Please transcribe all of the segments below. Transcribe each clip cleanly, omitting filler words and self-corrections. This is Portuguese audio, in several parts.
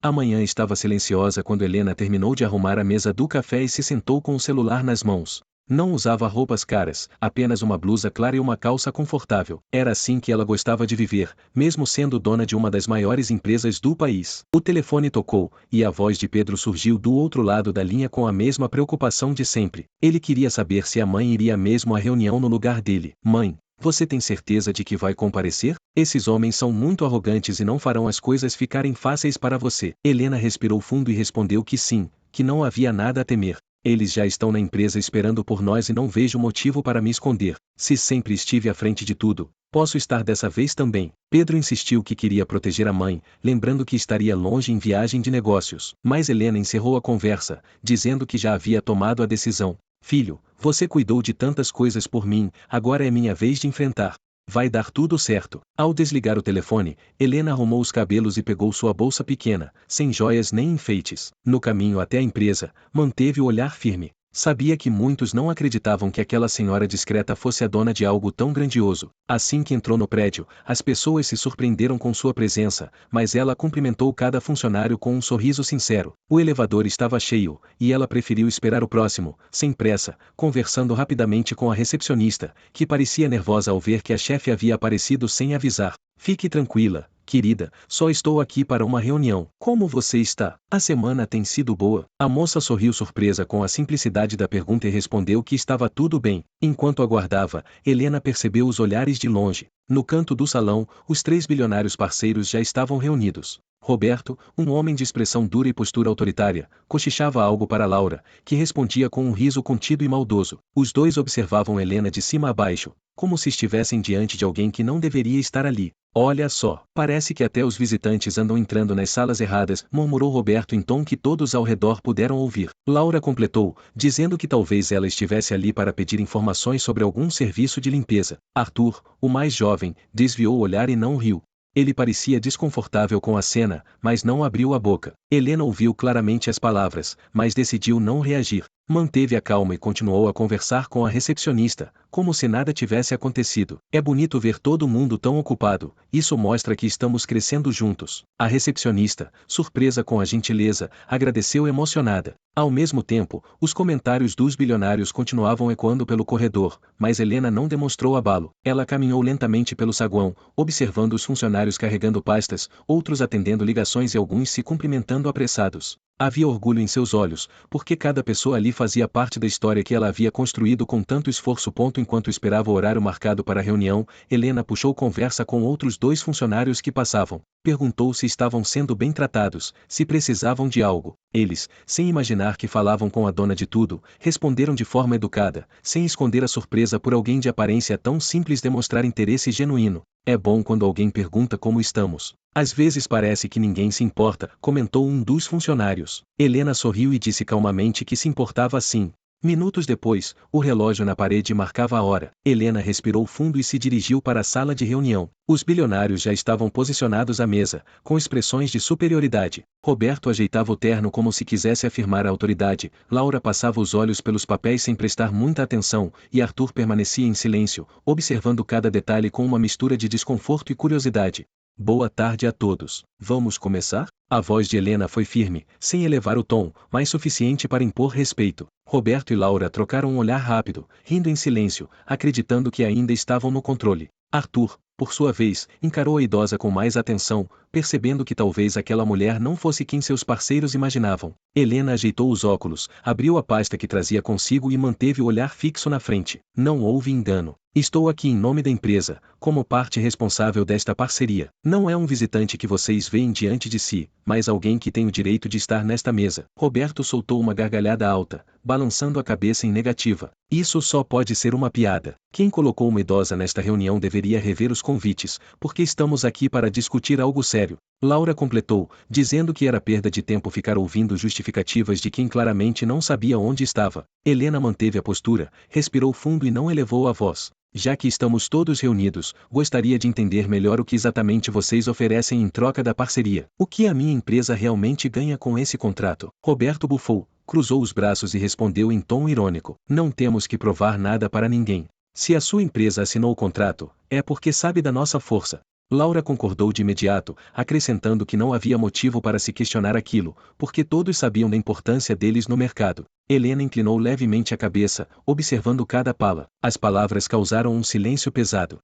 A manhã estava silenciosa quando Helena terminou de arrumar a mesa do café e se sentou com o celular nas mãos. Não usava roupas caras, apenas uma blusa clara e uma calça confortável. Era assim que ela gostava de viver, mesmo sendo dona de uma das maiores empresas do país. O telefone tocou, e a voz de Pedro surgiu do outro lado da linha com a mesma preocupação de sempre. Ele queria saber se a mãe iria mesmo à reunião no lugar dele. Mãe, você tem certeza de que vai comparecer? Esses homens são muito arrogantes e não farão as coisas ficarem fáceis para você. Helena respirou fundo e respondeu que sim, que não havia nada a temer. Eles já estão na empresa esperando por nós e não vejo motivo para me esconder. Se sempre estive à frente de tudo, posso estar dessa vez também. Pedro insistiu que queria proteger a mãe, lembrando que estaria longe em viagem de negócios. Mas Helena encerrou a conversa, dizendo que já havia tomado a decisão. Filho, você cuidou de tantas coisas por mim, agora é minha vez de enfrentar. Vai dar tudo certo. Ao desligar o telefone, Helena arrumou os cabelos e pegou sua bolsa pequena, sem joias nem enfeites. No caminho até a empresa, manteve o olhar firme. Sabia que muitos não acreditavam que aquela senhora discreta fosse a dona de algo tão grandioso. Assim que entrou no prédio, as pessoas se surpreenderam com sua presença, mas ela cumprimentou cada funcionário com um sorriso sincero. O elevador estava cheio, e ela preferiu esperar o próximo, sem pressa, conversando rapidamente com a recepcionista, que parecia nervosa ao ver que a chefe havia aparecido sem avisar. Fique tranquila, querida, só estou aqui para uma reunião. Como você está? A semana tem sido boa? A moça sorriu surpresa com a simplicidade da pergunta e respondeu que estava tudo bem. Enquanto aguardava, Helena percebeu os olhares de longe. No canto do salão, os 3 bilionários parceiros já estavam reunidos. Roberto, um homem de expressão dura e postura autoritária, cochichava algo para Laura, que respondia com um riso contido e maldoso. Os dois observavam Helena de cima a baixo, como se estivessem diante de alguém que não deveria estar ali. Olha só, parece que até os visitantes andam entrando nas salas erradas, murmurou Roberto em tom que todos ao redor puderam ouvir. Laura completou, dizendo que talvez ela estivesse ali para pedir informações sobre algum serviço de limpeza. Arthur, o mais jovem, desviou o olhar e não riu. Ele parecia desconfortável com a cena, mas não abriu a boca. Helena ouviu claramente as palavras, mas decidiu não reagir. Manteve a calma e continuou a conversar com a recepcionista, como se nada tivesse acontecido. É bonito ver todo mundo tão ocupado, isso mostra que estamos crescendo juntos. A recepcionista, surpresa com a gentileza, agradeceu emocionada. Ao mesmo tempo, os comentários dos bilionários continuavam ecoando pelo corredor, mas Helena não demonstrou abalo. Ela caminhou lentamente pelo saguão, observando os funcionários carregando pastas, outros atendendo ligações e alguns se cumprimentando apressados. Havia orgulho em seus olhos, porque cada pessoa ali fazia parte da história que ela havia construído com tanto esforço. Enquanto esperava o horário marcado para a reunião, Helena puxou conversa com outros 2 funcionários que passavam. Perguntou se estavam sendo bem tratados, se precisavam de algo. Eles, sem imaginar que falavam com a dona de tudo, responderam de forma educada, sem esconder a surpresa por alguém de aparência tão simples demonstrar interesse genuíno. É bom quando alguém pergunta como estamos. Às vezes parece que ninguém se importa, comentou um dos funcionários. Helena sorriu e disse calmamente que se importava sim. Minutos depois, o relógio na parede marcava a hora. Helena respirou fundo e se dirigiu para a sala de reunião. Os bilionários já estavam posicionados à mesa, com expressões de superioridade. Roberto ajeitava o terno como se quisesse afirmar a autoridade, Laura passava os olhos pelos papéis sem prestar muita atenção, e Arthur permanecia em silêncio, observando cada detalhe com uma mistura de desconforto e curiosidade. Boa tarde a todos. Vamos começar? A voz de Helena foi firme, sem elevar o tom, mas suficiente para impor respeito. Roberto e Laura trocaram um olhar rápido, rindo em silêncio, acreditando que ainda estavam no controle. Arthur, por sua vez, encarou a idosa com mais atenção, percebendo que talvez aquela mulher não fosse quem seus parceiros imaginavam. Helena ajeitou os óculos, abriu a pasta que trazia consigo e manteve o olhar fixo na frente. Não houve engano. Estou aqui em nome da empresa, como parte responsável desta parceria. Não é um visitante que vocês veem diante de si, mas alguém que tem o direito de estar nesta mesa. Roberto soltou uma gargalhada alta, balançando a cabeça em negativa. Isso só pode ser uma piada. Quem colocou uma idosa nesta reunião deveria rever os convites, porque estamos aqui para discutir algo sério. Laura completou, dizendo que era perda de tempo ficar ouvindo justificativas de quem claramente não sabia onde estava. Helena manteve a postura, respirou fundo e não elevou a voz. Já que estamos todos reunidos, gostaria de entender melhor o que exatamente vocês oferecem em troca da parceria. O que a minha empresa realmente ganha com esse contrato? Roberto bufou, cruzou os braços e respondeu em tom irônico. Não temos que provar nada para ninguém. Se a sua empresa assinou o contrato, é porque sabe da nossa força. Laura concordou de imediato, acrescentando que não havia motivo para se questionar aquilo, porque todos sabiam da importância deles no mercado. Helena inclinou levemente a cabeça, observando cada pala. As palavras causaram um silêncio pesado.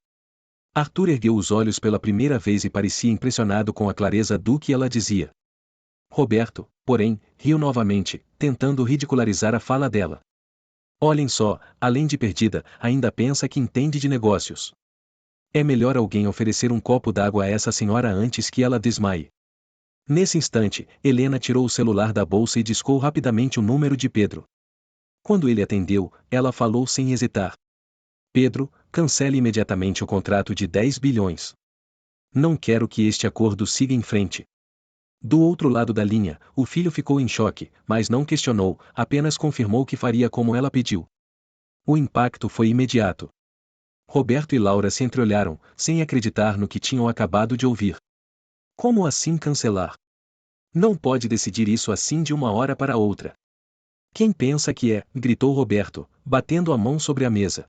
Arthur ergueu os olhos pela primeira vez e parecia impressionado com a clareza do que ela dizia. Roberto, porém, riu novamente, tentando ridicularizar a fala dela. Olhem só, além de perdida, ainda pensa que entende de negócios. É melhor alguém oferecer um copo d'água a essa senhora antes que ela desmaie. Nesse instante, Helena tirou o celular da bolsa e discou rapidamente o número de Pedro. Quando ele atendeu, ela falou sem hesitar. Pedro, cancele imediatamente o contrato de 10 bilhões. Não quero que este acordo siga em frente. Do outro lado da linha, o filho ficou em choque, mas não questionou, apenas confirmou que faria como ela pediu. O impacto foi imediato. Roberto e Laura se entreolharam, sem acreditar no que tinham acabado de ouvir. Como assim cancelar? Não pode decidir isso assim de uma hora para outra. Quem pensa que é? Gritou Roberto, batendo a mão sobre a mesa.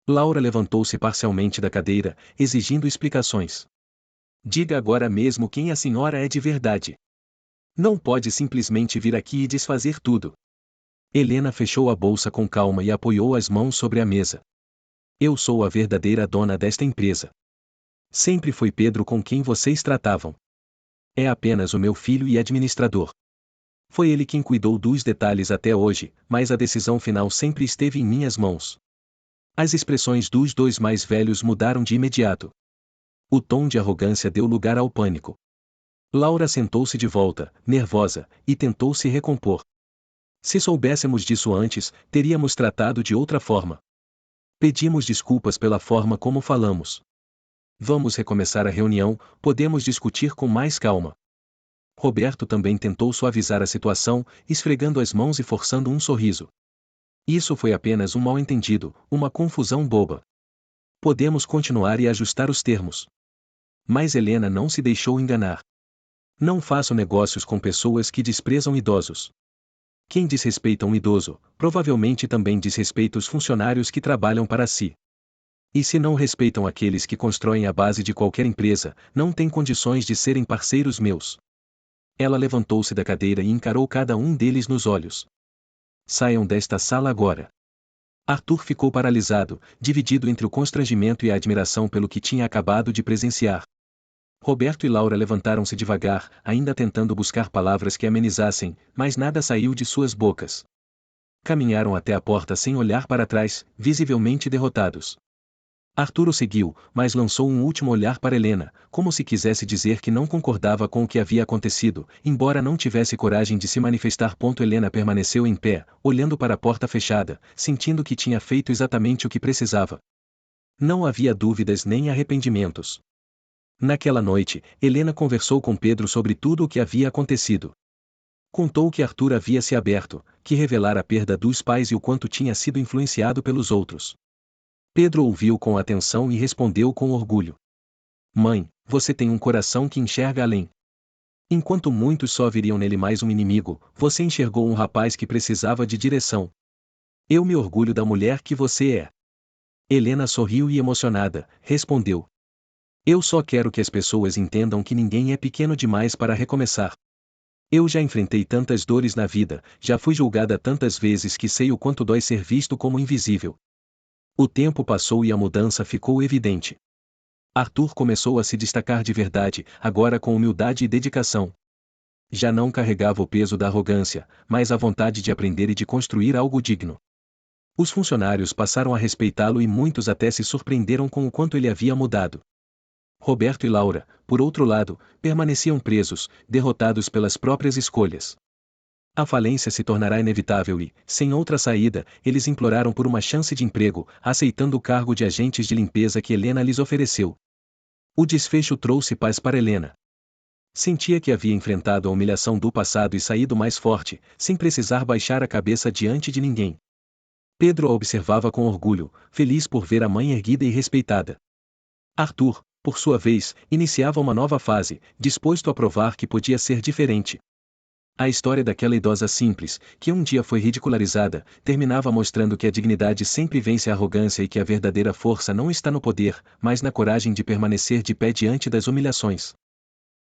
Laura levantou-se parcialmente da cadeira, exigindo explicações. Diga agora mesmo quem a senhora é de verdade. Não pode simplesmente vir aqui e desfazer tudo. Helena fechou a bolsa com calma e apoiou as mãos sobre a mesa. Eu sou a verdadeira dona desta empresa. Sempre foi Pedro com quem vocês tratavam. É apenas o meu filho e administrador. Foi ele quem cuidou dos detalhes até hoje, mas a decisão final sempre esteve em minhas mãos. As expressões dos dois mais velhos mudaram de imediato. O tom de arrogância deu lugar ao pânico. Laura sentou-se de volta, nervosa, e tentou se recompor. Se soubéssemos disso antes, teríamos tratado de outra forma. Pedimos desculpas pela forma como falamos. Vamos recomeçar a reunião, podemos discutir com mais calma. Roberto também tentou suavizar a situação, esfregando as mãos e forçando um sorriso. Isso foi apenas um mal-entendido, uma confusão boba. Podemos continuar e ajustar os termos. Mas Helena não se deixou enganar. Não faço negócios com pessoas que desprezam idosos. Quem desrespeita um idoso, provavelmente também desrespeita os funcionários que trabalham para si. E se não respeitam aqueles que constroem a base de qualquer empresa, não têm condições de serem parceiros meus. Ela levantou-se da cadeira e encarou cada um deles nos olhos. Saiam desta sala agora. Arthur ficou paralisado, dividido entre o constrangimento e a admiração pelo que tinha acabado de presenciar. Roberto e Laura levantaram-se devagar, ainda tentando buscar palavras que amenizassem, mas nada saiu de suas bocas. Caminharam até a porta sem olhar para trás, visivelmente derrotados. Arthur o seguiu, mas lançou um último olhar para Helena, como se quisesse dizer que não concordava com o que havia acontecido, embora não tivesse coragem de se manifestar. Helena permaneceu em pé, olhando para a porta fechada, sentindo que tinha feito exatamente o que precisava. Não havia dúvidas nem arrependimentos. Naquela noite, Helena conversou com Pedro sobre tudo o que havia acontecido. Contou que Arthur havia se aberto, que revelara a perda dos pais e o quanto tinha sido influenciado pelos outros. Pedro ouviu com atenção e respondeu com orgulho. Mãe, você tem um coração que enxerga além. Enquanto muitos só viriam nele mais um inimigo, você enxergou um rapaz que precisava de direção. Eu me orgulho da mulher que você é. Helena sorriu e emocionada, respondeu. Eu só quero que as pessoas entendam que ninguém é pequeno demais para recomeçar. Eu já enfrentei tantas dores na vida, já fui julgada tantas vezes que sei o quanto dói ser visto como invisível. O tempo passou e a mudança ficou evidente. Arthur começou a se destacar de verdade, agora com humildade e dedicação. Já não carregava o peso da arrogância, mas a vontade de aprender e de construir algo digno. Os funcionários passaram a respeitá-lo e muitos até se surpreenderam com o quanto ele havia mudado. Roberto e Laura, por outro lado, permaneciam presos, derrotados pelas próprias escolhas. A falência se tornará inevitável e, sem outra saída, eles imploraram por uma chance de emprego, aceitando o cargo de agentes de limpeza que Helena lhes ofereceu. O desfecho trouxe paz para Helena. Sentia que havia enfrentado a humilhação do passado e saído mais forte, sem precisar baixar a cabeça diante de ninguém. Pedro a observava com orgulho, feliz por ver a mãe erguida e respeitada. Arthur, por sua vez, iniciava uma nova fase, disposto a provar que podia ser diferente. A história daquela idosa simples, que um dia foi ridicularizada, terminava mostrando que a dignidade sempre vence a arrogância e que a verdadeira força não está no poder, mas na coragem de permanecer de pé diante das humilhações.